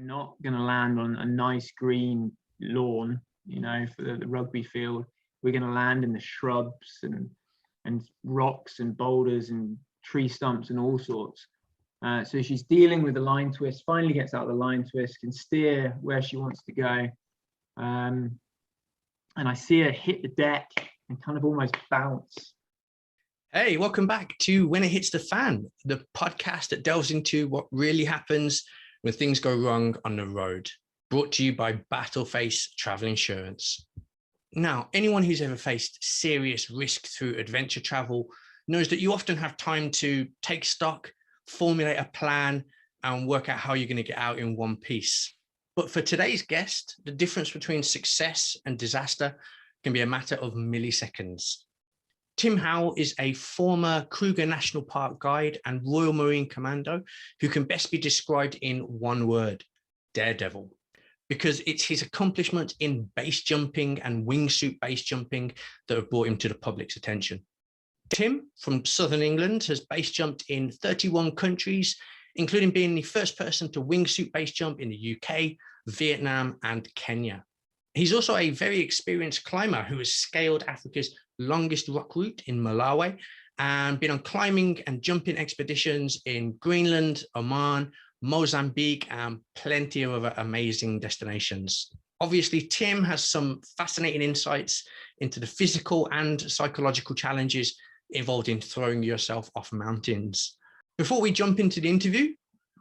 not going to land on a nice green lawn, for the rugby field. We're going to land in the shrubs and rocks and boulders and tree stumps and all sorts. So she's dealing with the line twist, finally gets out of the line twist, can steer where she wants to go. And I see her hit the deck and kind of almost bounce. Hey, welcome back to When It Hits the Fan, the podcast that delves into what really happens when things go wrong on the road. Brought to you by Battleface Travel Insurance. Now, anyone who's ever faced serious risk through adventure travel knows that you often have time to take stock, formulate a plan, and work out how you're going to get out in one piece. But for today's guest, the difference between success and disaster can be a matter of milliseconds. Tim Howell is a former Kruger National Park guide and Royal Marine Commando who can best be described in one word: daredevil. Because it's his accomplishments in base jumping and wingsuit base jumping that have brought him to the public's attention. Tim, from Southern England, has base jumped in 31 countries, including being the first person to wingsuit base jump in the UK, Vietnam, and Kenya. He's also a very experienced climber who has scaled Africa's longest rock route in Malawi and been on climbing and jumping expeditions in Greenland, Oman, Mozambique, and plenty of other amazing destinations. Obviously, Tim has some fascinating insights into the physical and psychological challenges involved in throwing yourself off mountains. Before we jump into the interview,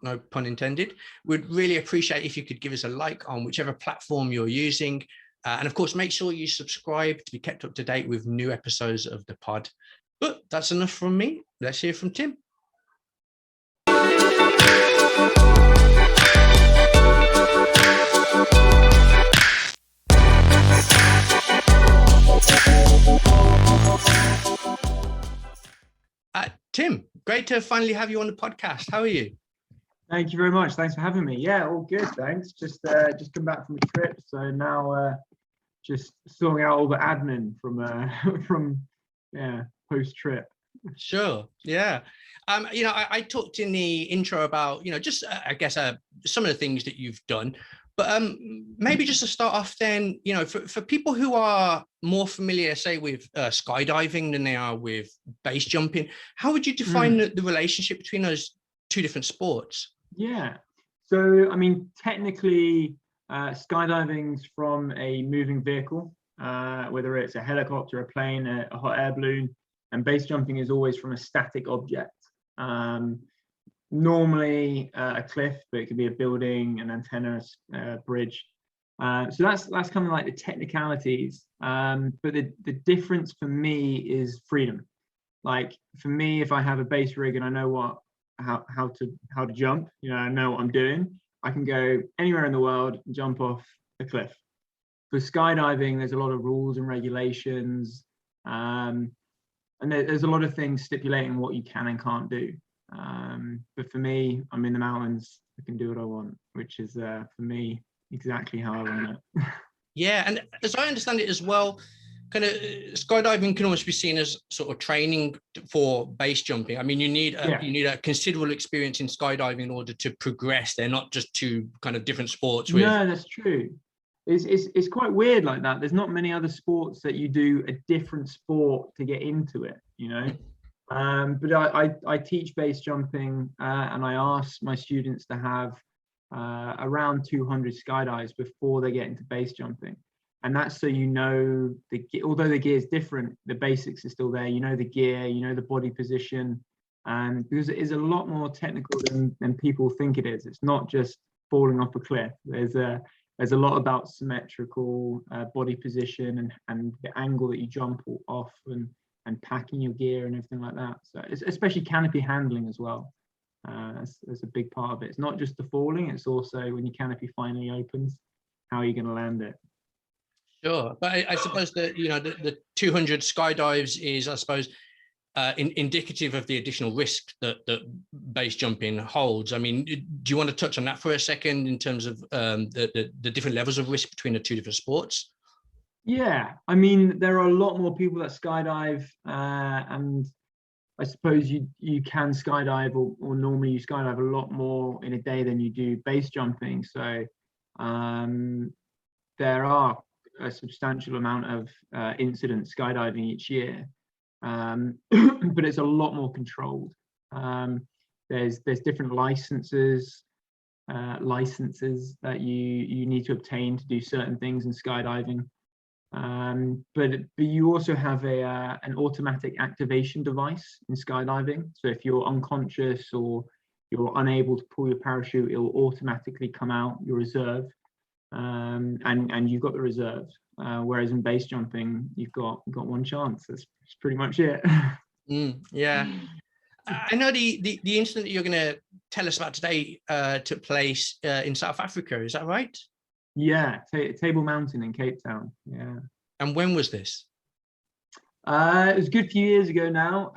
no pun intended, we'd really appreciate if you could give us a like on whichever platform you're using. And of course, make sure you subscribe to be kept up to date with new episodes of the pod. But that's enough from me. Let's hear from Tim. Tim, great to finally have you on the podcast. How are you? Thank you very much. Thanks for having me. Yeah, all good. Thanks. Just come back from a trip, so now just sorting out all the admin from post trip. Sure. Yeah. I talked in the intro about just I guess some of the things that you've done. But maybe just to start off then, for people who are more familiar, say, with skydiving than they are with base jumping, how would you define the relationship between those two different sports? Yeah. So, I mean, technically, skydiving's from a moving vehicle, whether it's a helicopter, a plane, a hot air balloon, and base jumping is always from a static object. Normally a cliff, but it could be a building, an antenna, a bridge. So that's kind of like the technicalities. But the difference for me is freedom. Like for me, if I have a base rig and I know how to jump, I know what I'm doing, I can go anywhere in the world and jump off a cliff. For skydiving, there's a lot of rules and regulations, and there's a lot of things stipulating what you can and can't do. But for me, I'm in the mountains, I can do what I want, which is for me exactly how I want it. Yeah, and as I understand it as well, kind of skydiving can almost be seen as sort of training for base jumping. I mean, you need a considerable experience in skydiving in order to progress. They're not just two kind of different sports. No, that's true. It's quite weird like that. There's not many other sports that you do a different sport to get into it, But I teach base jumping, and I ask my students to have around 200 skydives before they get into base jumping. And that's so although the gear is different, the basics are still there. The gear, the body position, because it is a lot more technical than people think it is. It's not just falling off a cliff. There's a lot about symmetrical body position and the angle that you jump off and packing your gear and everything like that. So especially canopy handling as well. That's a big part of it. It's not just the falling, it's also when your canopy finally opens, how are you going to land it? Sure. But I suppose that, the 200 skydives is, I suppose, indicative of the additional risk that base jumping holds. I mean, do you want to touch on that for a second in terms of the different levels of risk between the two different sports? Yeah, I mean, there are a lot more people that skydive, and I suppose you can skydive, or normally you skydive a lot more in a day than you do base jumping. So there are a substantial amount of incidents skydiving each year, but it's a lot more controlled. There's different licenses that you need to obtain to do certain things in skydiving. But you also have an automatic activation device in skydiving. So if you're unconscious or you're unable to pull your parachute, it will automatically come out your reserve, and you've got the reserve. Whereas in base jumping, you've got one chance. That's pretty much it. Yeah. I know the incident that you're going to tell us about today took place in South Africa. Is that right? Yeah, Table Mountain in Cape Town. Yeah. And when was this? It was a good few years ago now.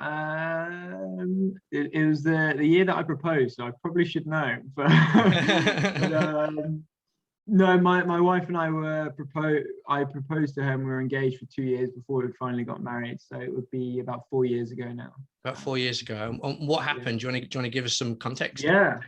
It was the year that I proposed, so I probably should know. But, no, my wife and I I proposed to her, and we were engaged for 2 years before we finally got married. So it would be about 4 years ago now. About 4 years ago. And what happened? Yeah. Do you want to give us some context? Yeah.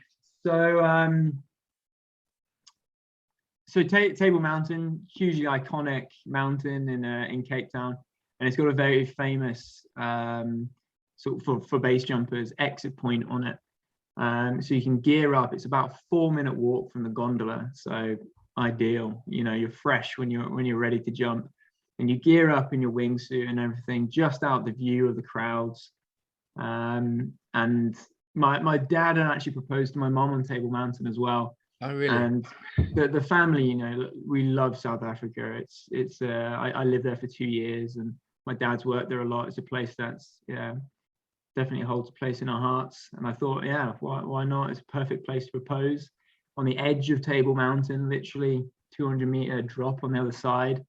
So Table Mountain, hugely iconic mountain in Cape Town, and it's got a very famous sort of for base jumpers exit point on it. So you can gear up. It's about a 4-minute walk from the gondola, so ideal. You're fresh when you're ready to jump, and you gear up in your wingsuit and everything, just out the view of the crowds. And my dad had actually proposed to my mom on Table Mountain as well. Oh, really? And the family, we love South Africa. I lived there for 2 years, and my dad's worked there a lot. It's a place that's definitely holds a place in our hearts. And I thought, why not? It's a perfect place to propose on the edge of Table Mountain, literally 200-meter drop on the other side,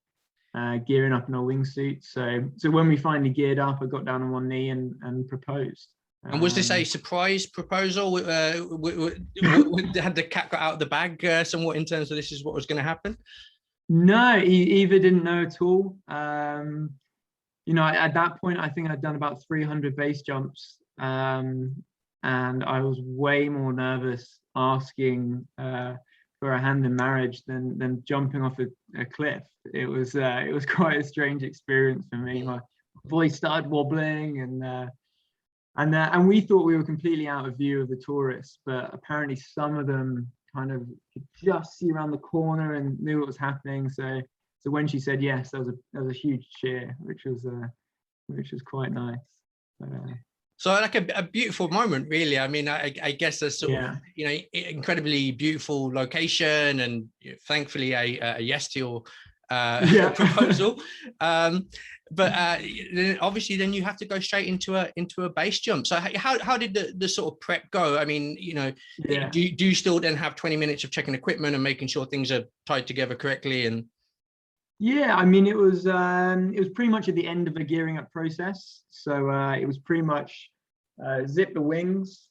gearing up in our wingsuit. So when we finally geared up, I got down on one knee and proposed. And was this a surprise proposal? Had the cat got out of the bag somewhat in terms of this is what was going to happen? No, Eva didn't know at all. At that point, I think I'd done about 300 base jumps, and I was way more nervous asking for a hand in marriage than jumping off a cliff. It was quite a strange experience for me. My voice started wobbling, and we thought we were completely out of view of the tourists, but apparently some of them kind of could just see around the corner and knew what was happening. So when she said yes, there was a huge cheer, which was quite nice. So like a beautiful moment, really. I mean, I guess a sort of incredibly beautiful location, and thankfully a yes to your proposal. But obviously, then you have to go straight into a base jump. So how did the sort of prep go? I mean, do you still then have 20 minutes of checking equipment and making sure things are tied together correctly? And I mean, it was pretty much at the end of the gearing up process. So it was pretty much zip the wings,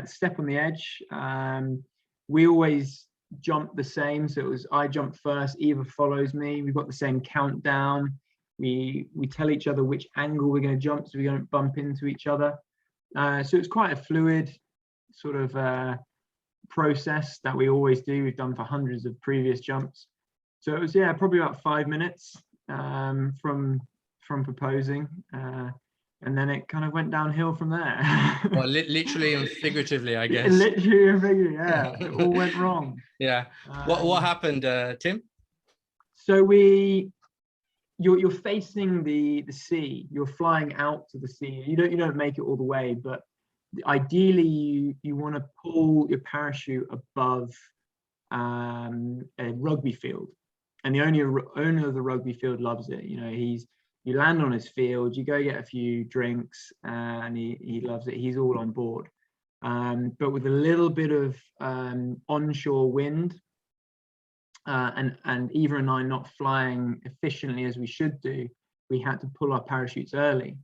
step on the edge. We always jump the same, so it was I jump first, Eva follows me. We've got the same countdown. We tell each other which angle we're going to jump, so we don't bump into each other. So it's quite a fluid sort of process that we always do. We've done for hundreds of previous jumps. So it was probably about 5 minutes from proposing, and then it kind of went downhill from there. Well, literally and figuratively, I guess. Literally and figuratively, it all went wrong. Yeah. What happened, Tim? So you're facing the sea. You're flying out to the sea. You don't make it all the way, but ideally you want to pull your parachute above a rugby field. And the owner of the rugby field loves it. You land on his field, you go get a few drinks, and he loves it. He's all on board. But with a little bit of onshore wind, and Eva and I not flying efficiently as we should do, we had to pull our parachutes early.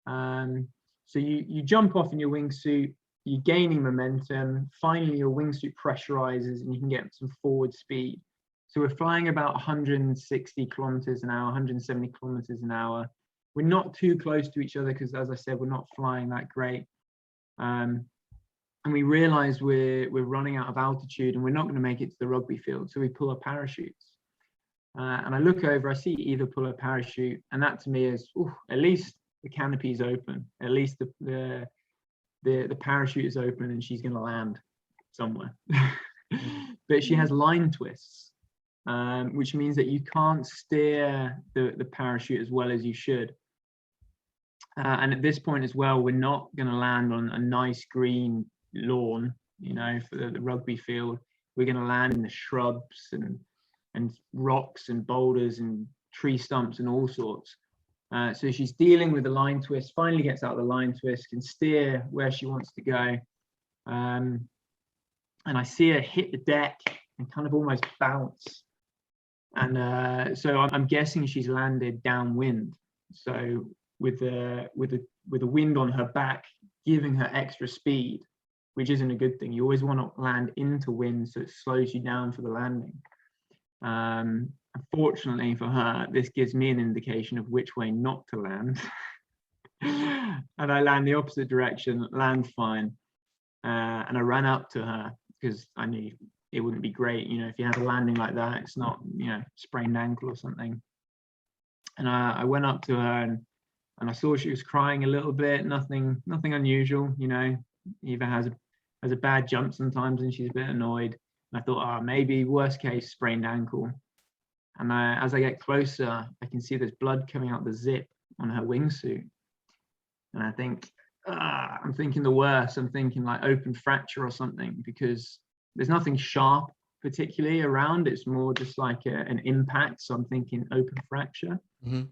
So you jump off in your wingsuit, you're gaining momentum. Finally, your wingsuit pressurizes, and you can get some forward speed. So we're flying about 160 kilometers an hour, 170 kilometers an hour. we're not too close to each other because, as I said, we're not flying that great. And we realize we're running out of altitude and we're not going to make it to the rugby field. So we pull our parachutes. And I look over, I see Eva pull her parachute, and that to me is, at least the canopy is open. At least the parachute is open and she's going to land somewhere. But she has line twists, which means that you can't steer the parachute as well as you should. And at this point as well, we're not going to land on a nice green lawn, for the rugby field. We're going to land in the shrubs and rocks and boulders and tree stumps and all sorts. So she's dealing with the line twist, finally gets out of the line twist, can steer where she wants to go. And I see her hit the deck and kind of almost bounce. And so I'm guessing she's landed downwind. So with the wind on her back, giving her extra speed, which isn't a good thing. You always want to land into wind so it slows you down for the landing. Unfortunately for her, this gives me an indication of which way not to land. And I land the opposite direction, land fine. And I ran up to her because I knew it wouldn't be great, if you have a landing like that, it's not, sprained ankle or something. And I went up to her and I saw she was crying a little bit, nothing unusual, Eva has a bad jump sometimes and she's a bit annoyed. And I thought, maybe worst case sprained ankle. And as I get closer, I can see there's blood coming out the zip on her wingsuit. And I think, I'm thinking the worst. I'm thinking like open fracture or something, because there's nothing sharp particularly around. It's more just like an impact. So I'm thinking open fracture. Mm-hmm.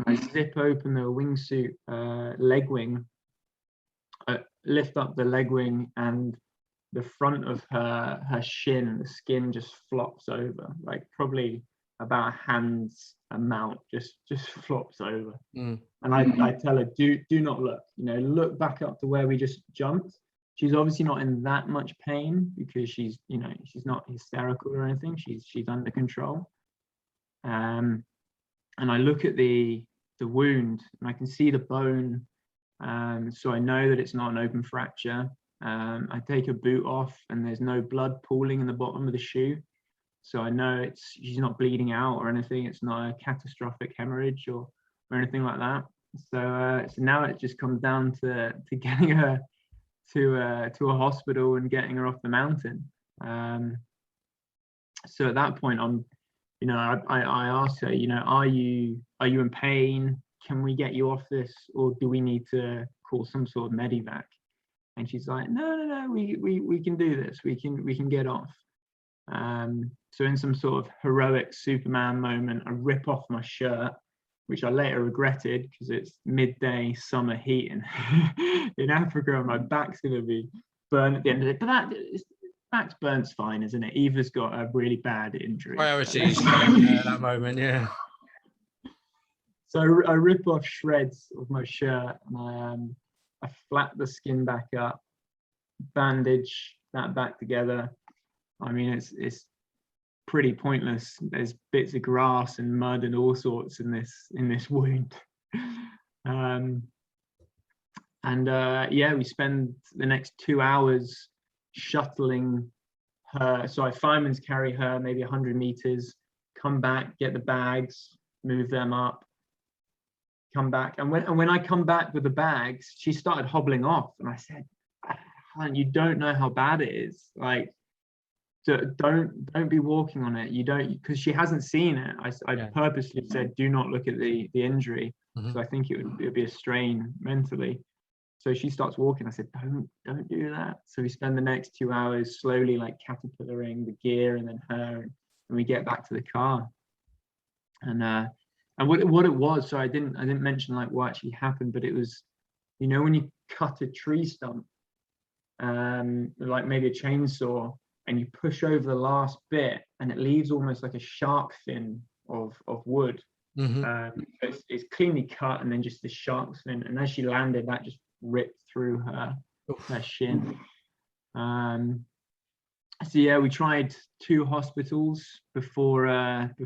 I zip open the wingsuit leg wing, lift up the leg wing, and the front of her shin, the skin just flops over, like probably about a hand's amount, just flops over. And I tell her, do not look, look back up to where we just jumped. She's obviously not in that much pain because she's not hysterical or anything. She's under control. And I look at the wound and I can see the bone. So I know that it's not an open fracture. I take her boot off and there's no blood pooling in the bottom of the shoe. So I know she's not bleeding out or anything. It's not a catastrophic hemorrhage or anything like that. So now it just comes down to getting her to a hospital and getting her off the mountain. So at that point, I asked her, are you in pain? Can we get you off this, or do we need to call some sort of medevac? And she's like, no, we can do this. We can get off. So in some sort of heroic Superman moment, I rip off my shirt, which I later regretted because it's midday summer heat in Africa and my back's going to be burned at the end of it. But back's burnt's fine, isn't it? Eva's got a really bad injury. Priorities at that moment, yeah. So I rip off shreds of my shirt and I flap the skin back up, bandage that back together. I mean, it's pretty pointless. There's bits of grass and mud and all sorts in this wound. We spend the next 2 hours shuttling her. So I fireman's carry her maybe 100 meters, come back, get the bags, move them up, come back. And when I come back with the bags, she started hobbling off. And I said, "Helen, you don't know how bad it is. Like, don't be walking on it. You don't," because she hasn't seen it. I purposely said, "Do not look at the injury," because I think it would be a strain mentally. So she starts walking. I said, "Don't do that." So we spend the next 2 hours slowly like caterpillaring the gear and then her, and we get back to the car. And what it was, so I didn't mention like what actually happened, but it was, when you cut a tree stump, like maybe a chainsaw, and you push over the last bit and it leaves almost like a shark fin of wood. It's cleanly cut and then just the shark's fin, and as she landed, that just ripped through her shin. So yeah, we tried 2 hospitals before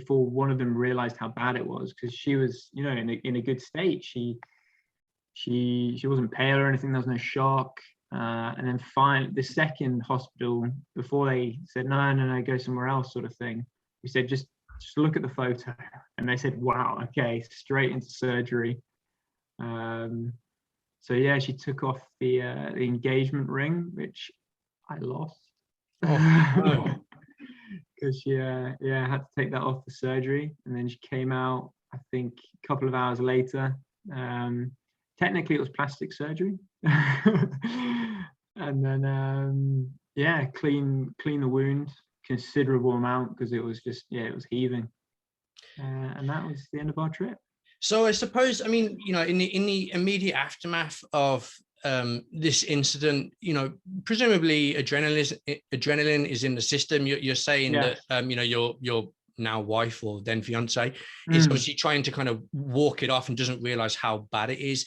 one of them realized how bad it was, because she was, you know, in a good state. She wasn't pale or anything. There was no shock. And then finally, the second hospital, before they said no, go somewhere else, sort of thing, we said just look at the photo, and they said, wow, okay, straight into surgery. So yeah, she took off the engagement ring, which I lost. Oh, no. Because she had to take that off for surgery, and then she came out, I think, a couple of hours later. Technically it was plastic surgery. And then clean the wound considerable amount, because it was just, it was heaving. And that was the end of our trip. So I suppose, I mean, you know, in the immediate aftermath of this incident, you know, presumably adrenaline is in the system. You're saying that you know, your now wife, or then fiance, is obviously trying to kind of walk it off and doesn't realize how bad it is.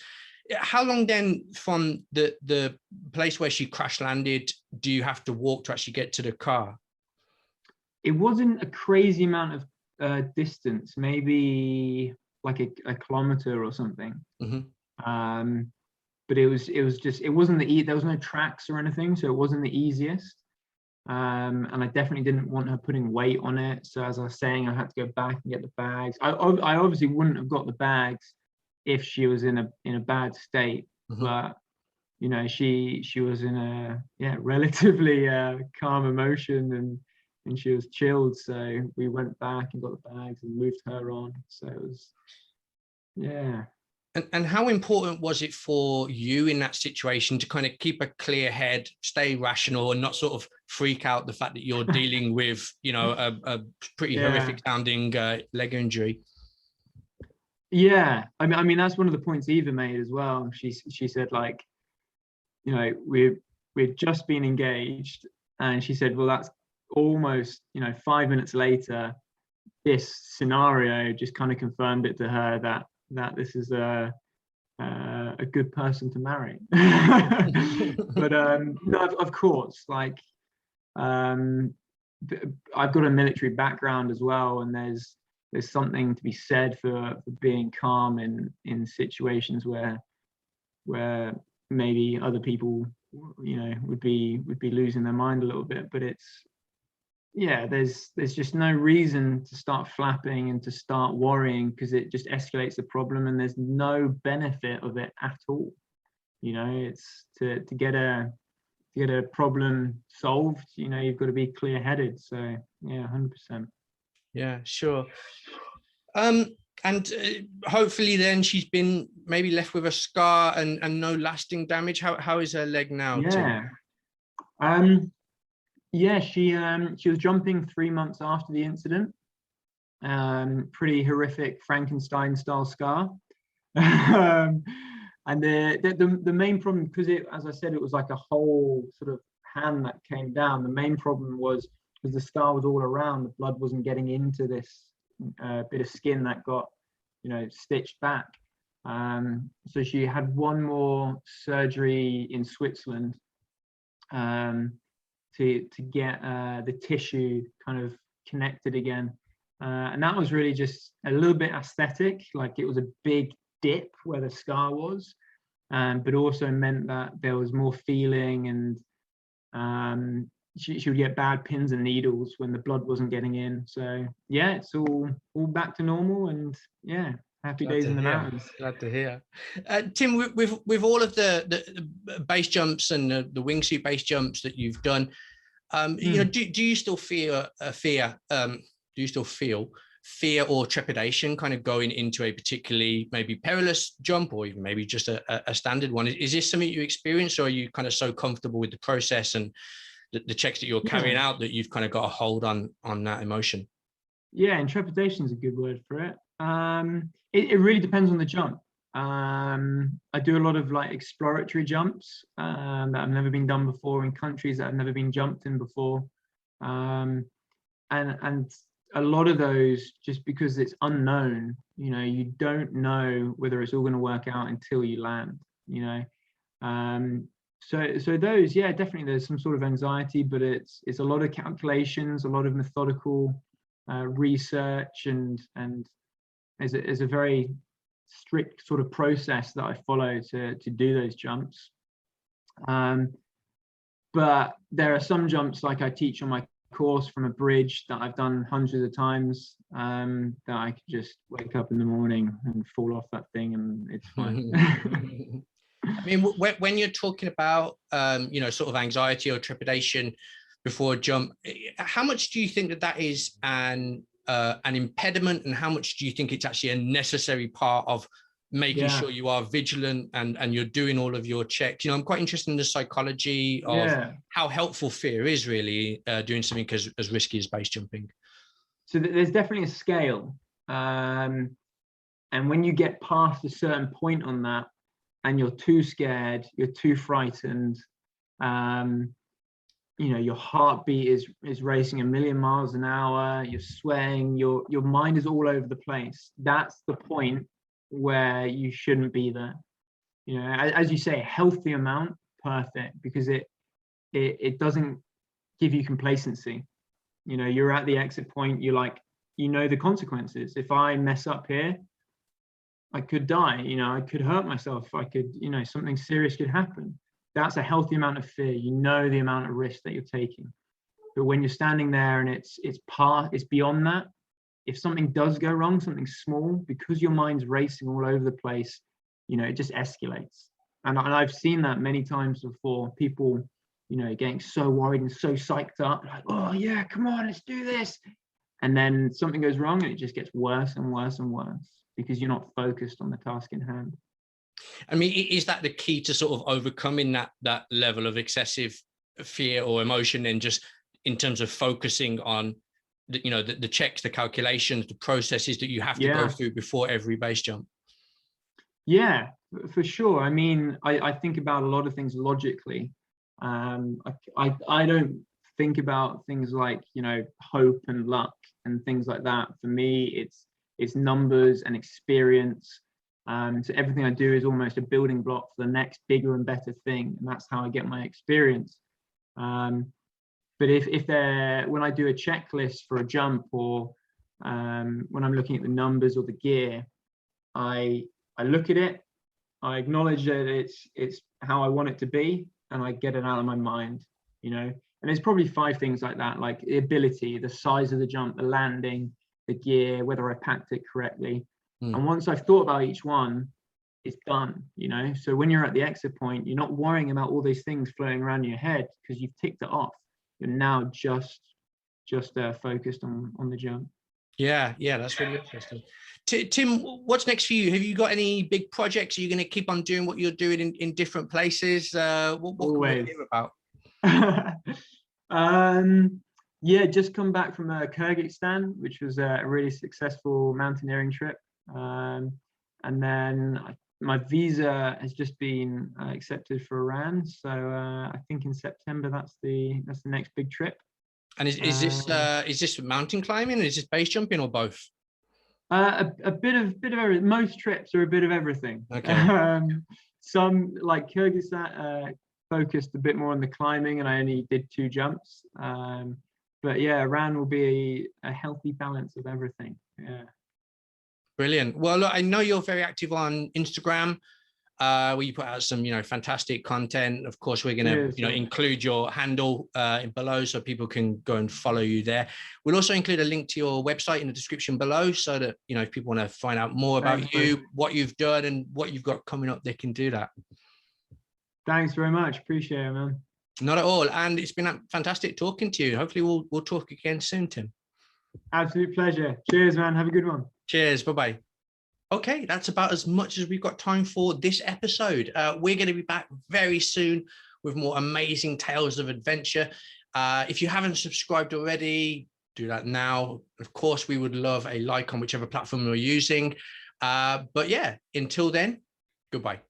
How long then from the place where she crash landed do you have to walk to actually get to the car? It wasn't a crazy amount of distance, maybe like a kilometer or something. But it was just, it wasn't there was no tracks or anything, so it wasn't the easiest. And I definitely didn't want her putting weight on it. So as I was saying, I had to go back and get the bags. I obviously wouldn't have got the bags if she was in a bad state. But you know, she was in a relatively calm emotion, and she was chilled. So we went back and got the bags and moved her on. So it was, And how important was it for you in that situation to kind of keep a clear head, stay rational, and not sort of freak out the fact that you're dealing with, you know, a pretty horrific sounding leg injury? Yeah, I mean that's one of the points Eva made as well. She said, like, you know, we'd just been engaged, and she said, well, that's almost, you know, 5 minutes later, this scenario just kind of confirmed it to her that this is a good person to marry. But no, of course, like, I've got a military background as well, and there's something to be said for being calm in situations where maybe other people, you know, would be losing their mind a little bit. But it's, there's just no reason to start flapping and to start worrying, because it just escalates the problem, and there's no benefit of it at all. You know, it's to get a problem solved, you know, you've got to be clear-headed. So yeah, 100%. Yeah, sure. And hopefully then she's been maybe left with a scar and no lasting damage. How is her leg now, Tim? She was jumping 3 months after the incident. Pretty horrific Frankenstein style scar. And the main problem, because as I said, it was like a whole sort of hand that came down. The main problem was because the scar was all around, the blood wasn't getting into this bit of skin that got, you know, stitched back. So she had one more surgery in Switzerland to get the tissue kind of connected again. And that was really just a little bit aesthetic, like it was a big dip where the scar was, but also meant that there was more feeling, and she would get bad pins and needles when the blood wasn't getting in. So yeah, it's all back to normal, and happy days in the mountains. Glad to hear. Tim, with all of the base jumps and the wingsuit base jumps that you've done, you know, do you still feel fear? Do you still feel fear or trepidation kind of going into a particularly maybe perilous jump, or even maybe just a standard one? Is this something you experience, or are you kind of so comfortable with the process and the checks that you're carrying out that you've kind of got a hold on that emotion? Yeah, and trepidation is a good word for it. It really depends on the jump. I do a lot of like exploratory jumps that have never been done before in countries that have never been jumped in before, and a lot of those, just because it's unknown, you know, you don't know whether it's all going to work out until you land, you know. So those, yeah, definitely there's some sort of anxiety, but it's a lot of calculations, a lot of methodical research, and is a very strict sort of process that I follow to do those jumps. But there are some jumps, like I teach on my course, from a bridge that I've done hundreds of times, that I could just wake up in the morning and fall off that thing and it's fine. I mean, when you're talking about, sort of anxiety or trepidation before a jump, how much do you think that is an impediment, and how much do you think it's actually a necessary part of making sure you are vigilant and you're doing all of your checks? I'm quite interested in the psychology of how helpful fear is really doing something as risky as base jumping. So there's definitely a scale. And when you get past a certain point on that and you're too scared, you're too frightened, your heartbeat is racing 1,000,000 miles an hour, you're sweating, your mind is all over the place. That's the point where you shouldn't be there. As you say, a healthy amount, perfect, because it doesn't give you complacency. You're at the exit point, you're like, the consequences. If I mess up here, I could die, I could hurt myself, I could, something serious could happen. That's a healthy amount of fear. The amount of risk that you're taking. But when you're standing there and it's beyond that, if something does go wrong, something small, because your mind's racing all over the place, it just escalates. And I've seen that many times before. People, getting so worried and so psyched up, like, oh yeah, come on, let's do this. And then something goes wrong and it just gets worse and worse and worse because you're not focused on the task in hand. I mean, is that the key to sort of overcoming that level of excessive fear or emotion, and just in terms of focusing on the checks, the calculations, the processes that you have to go through before every base jump? Yeah, for sure. I mean, I think about a lot of things logically. I don't think about things like, hope and luck and things like that. For me, it's numbers and experience. So everything I do is almost a building block for the next bigger and better thing, and that's how I get my experience. But when I do a checklist for a jump, or when I'm looking at the numbers or the gear, I look at it, I acknowledge that it's how I want it to be, and I get it out of my mind, And there's probably 5 things like that, like the ability, the size of the jump, the landing, the gear, whether I packed it correctly. And once I've thought about each one, it's done, So when you're at the exit point, you're not worrying about all these things floating around in your head because you've ticked it off. You're now just focused on the jump. Yeah, that's really interesting. Tim, what's next for you? Have you got any big projects? Are you going to keep on doing what you're doing in different places? What can we hear about? Just come back from Kyrgyzstan, which was a really successful mountaineering trip. And then my visa has just been accepted for Iran, so I think in September that's the next big trip. And is this mountain climbing? Is this base jumping, or both? A bit of everything. Most trips are a bit of everything. Okay. Some, like Kyrgyzstan, focused a bit more on the climbing, and I only did 2 jumps. But yeah, Iran will be a healthy balance of everything. Yeah. Brilliant. Well, look, I know you're very active on Instagram, where you put out some, fantastic content. Of course, we're going to, include your handle below so people can go and follow you there. We'll also include a link to your website in the description below, so that, if people want to find out more about you, what you've done and what you've got coming up, they can do that. Thanks very much. Appreciate it, man. Not at all. And it's been fantastic talking to you. Hopefully we'll talk again soon, Tim. Absolute pleasure. Cheers, man. Have a good one. Cheers. Bye-bye. Okay, that's about as much as we've got time for this episode. We're going to be back very soon with more amazing tales of adventure. If you haven't subscribed already, do that now. Of course, we would love a like on whichever platform you're using. But yeah, until then, goodbye.